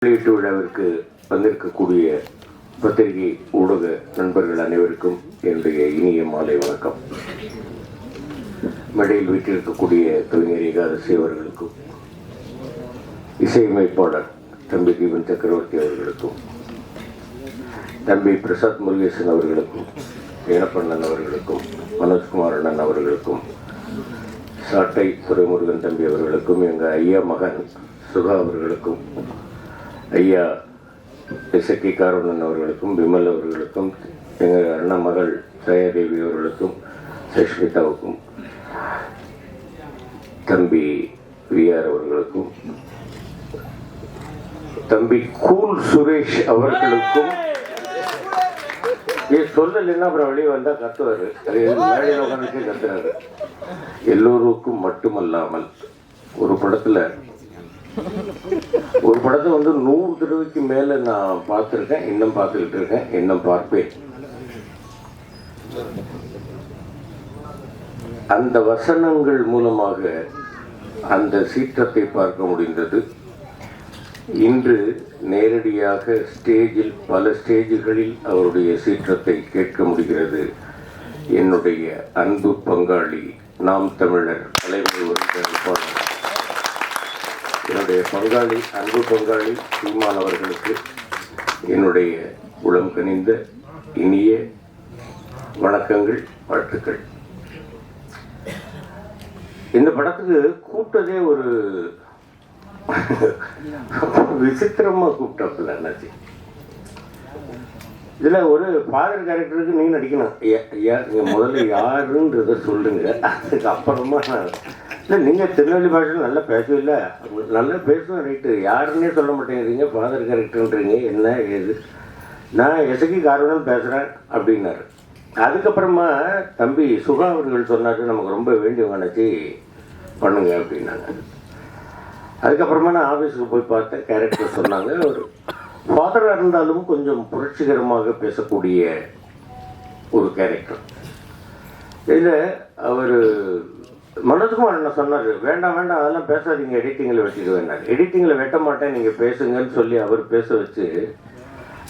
வெளியீட்டு விழாவிற்கு வந்திருக்கக்கூடிய பத்திரிகை ஊடக நண்பர்கள் அனைவருக்கும் என்னுடைய இனிய மாலை வணக்கம். மேடையில் வீட்டிருக்கக்கூடிய கவிஞர் ஏகாதசி அவர்களுக்கும், இசையமைப்பாளர் தம்பி தீபன் சக்கரவர்த்தி அவர்களுக்கும், தம்பி பிரசாத் முருகேசன் அவர்களுக்கும், ஏனப்பண்ணன் அவர்களுக்கும், மனோஜ்குமார் அண்ணன் அவர்களுக்கும், சாட்டை துரைமுருகன் தம்பி அவர்களுக்கும், எங்கள் ஐயா மகன் சுகா அவர்களுக்கும், ஐயா எஸ்கே காரவணன் அவர்களுக்கும், விமல் அவர்களுக்கும், எங்கள் அண்ணா மகள் ஜெயதேவி அவர்களுக்கும், சஷ்மிதாவுக்கும், தம்பி விஆர் அவர்களுக்கும், தம்பி கூல் சுரேஷ் அவர்களுக்கும், சொல்லலைன்னா அப்புறம் வெளியே வந்தா கத்துவாரு, மேடையில் உட்காந்துட்டே கத்துறாரு. எல்லோருக்கும் மட்டுமல்லாமல் ஒரு படத்தை வந்து 100 தடவைக்கு மேல நான் பார்த்துருக்கேன், இன்னும் பார்த்துக்கிட்டு இருக்கேன், இன்னும் பார்ப்பேன். அந்த வசனங்கள் மூலமாக அந்த சீற்றத்தை பார்க்க முடிந்தது. இன்று நேரடியாக ஸ்டேஜில், பல ஸ்டேஜுகளில் அவருடைய சீற்றத்தை கேட்க முடிகிறது. என்னுடைய அன்பு பங்காளி, நாம் தமிழர் தலைமை ஒருங்கிணைப்பாளர், என்னுடைய பங்காளி, அன்பு பங்காளி சீமான் அவர்களுக்கு என்னுடைய உளம் கனிந்த இனிய வணக்கங்கள், வாழ்த்துக்கள். இந்த படத்துக்கு கூப்பிட்டதே ஒரு விசித்திரமா கூப்பிட்டாப்புல என்னாச்சு. இதுல ஒரு ஃபாதர் கேரக்டருக்கு நீங்க நடிக்கணும். நீங்க முதல்ல யாருன்றத சொல்லுங்க, அதுக்கு அப்புறமா இல்லை நீங்கள் திருநெல்வேலி பாஷையில் நல்லா பேசவில்லை, நல்லா பேசுவேன், ரைட்டு, யாருன்னே சொல்ல மாட்டேங்கிறீங்க, ஃபாதர் கேரக்டர்ன்றீங்க, என்ன ஏது, நான் எசகி காரணம் பேசுகிறேன் அப்படின்னாரு. அதுக்கப்புறமா தம்பி சுகா அவர்கள் சொன்னார், நமக்கு ரொம்ப வேண்டியவங்க நினச்சி பண்ணுங்க அப்படின்னாங்க. அதுக்கப்புறமா நான் ஆஃபீஸுக்கு போய் பார்த்தேன், கேரக்டர் சொன்னாங்க. ஒரு ஃபாதராக இருந்தாலும் கொஞ்சம் புரட்சிகரமாக பேசக்கூடிய ஒரு கேரக்டர். இதில் அவர் மனோஜ்குமார் என்ன சொன்னார், வேண்டாம் வேண்டாம் அதெல்லாம் பேசாதீங்க, எடிட்டிங்கில் வெட்டிட்டு வேண்டாம், எடிட்டிங்கில் வெட்ட மாட்டேன், நீங்கள் பேசுங்கன்னு சொல்லி அவர் பேச வச்சு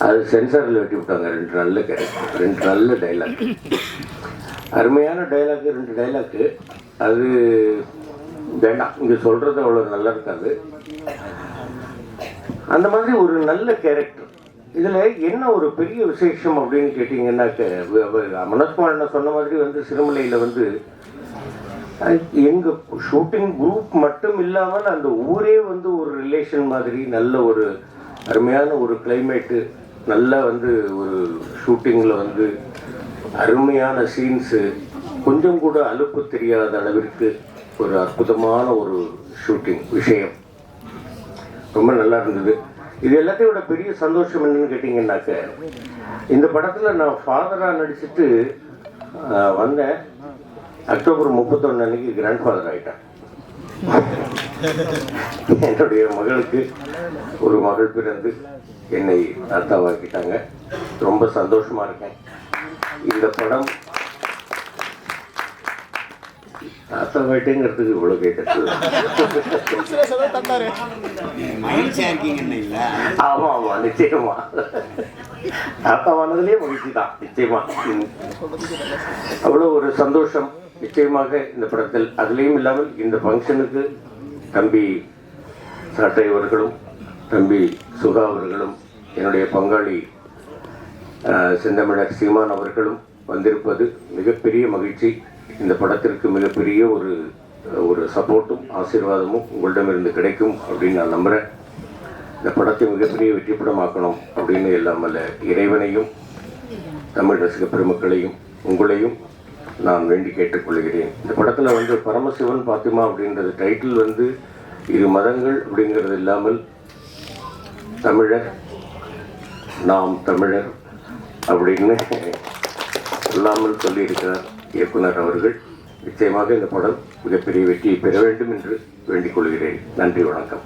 அது சென்சாரில் வெட்டி விட்டாங்க. 2 நல்ல கேரக்டர், 2 நல்ல டைலாக், அருமையான டைலாக்கு, 2 டைலாக்கு. அது வேண்டாம், இங்கே சொல்கிறது அவ்வளோ நல்லா இருக்காது. அந்த மாதிரி ஒரு நல்ல கேரக்டர். இதில் என்ன ஒரு பெரிய விசேஷம் அப்படின்னு கேட்டிங்கன்னாக்க, மனோஜ்குமார் என்ன சொன்ன மாதிரி வந்து சிறுமலையில் வந்து எங்கள் ஷூட்டிங் குரூப் மட்டும் இல்லாமல் அந்த ஊரே வந்து ஒரு ரிலேஷன் மாதிரி, நல்ல ஒரு அருமையான ஒரு கிளைமேட்டு, நல்ல வந்து ஒரு ஷூட்டிங்கில் வந்து அருமையான சீன்ஸு, கொஞ்சம் கூட அலுப்பு தெரியாத அளவிற்கு ஒரு அற்புதமான ஒரு ஷூட்டிங் விஷயம், ரொம்ப நல்லா இருந்தது. இது எல்லாத்தையும் விட பெரிய சந்தோஷம் என்னன்னு கேட்டிங்கன்னாக்க, இந்த படத்தில் நான் ஃபாதராக நடிச்சுட்டு வந்தேன். அக்டோபர் 31 அன்னைக்கு கிராண்ட் ஃபாதர் ஆகிட்டேன். என்னுடைய மகளுக்கு ஒரு மகள் பிறந்து என்னை தாத்தாவாக்கிட்டாங்க. ரொம்ப சந்தோஷமா இருக்கேன். இந்த படம் தாத்தாவாயிட்டேங்கிறதுக்கு இவ்வளவு கேட்டது. ஆமா ஆமா, நிச்சயமா தாத்தாவானதுலேயே மகிழ்ச்சி தான், நிச்சயமா. அவ்வளோ ஒரு சந்தோஷம் நிச்சயமாக இந்த படத்தில். அதுலேயும் இல்லாமல் இந்த ஃபங்க்ஷனுக்கு தம்பி சாட்டை அவர்களும், தம்பி சுகா அவர்களும், என்னுடைய பங்காளி செந்தமிழர் சீமான் அவர்களும் வந்திருப்பது மிகப்பெரிய மகிழ்ச்சி. இந்த படத்திற்கு மிகப்பெரிய ஒரு சப்போர்ட்டும் ஆசீர்வாதமும் உங்களிடமிருந்து கிடைக்கும் அப்படின்னு நான் நம்புகிறேன். இந்த படத்தை மிகப்பெரிய வெற்றி படமாக்கணும் அப்படின்னு எல்லாமல்ல இறைவனையும், தமிழ் ரசிக பெருமக்களையும், உங்களையும் நான் வேண்டி கேட்டுக்கொள்கிறேன். இந்த படத்தில் வந்து பரமசிவன் பாத்திமா அப்படின்றது டைட்டில் வந்து 2 மதங்கள் அப்படிங்கிறது இல்லாமல் தமிழர், நாம் தமிழர் அப்படின்னு சொல்லாமல் சொல்லியிருக்கிறார் இயக்குனர் அவர்கள். நிச்சயமாக இந்த படம் மிகப்பெரிய வெற்றியை பெற வேண்டும் என்று வேண்டிக் கொள்கிறேன். நன்றி, வணக்கம்.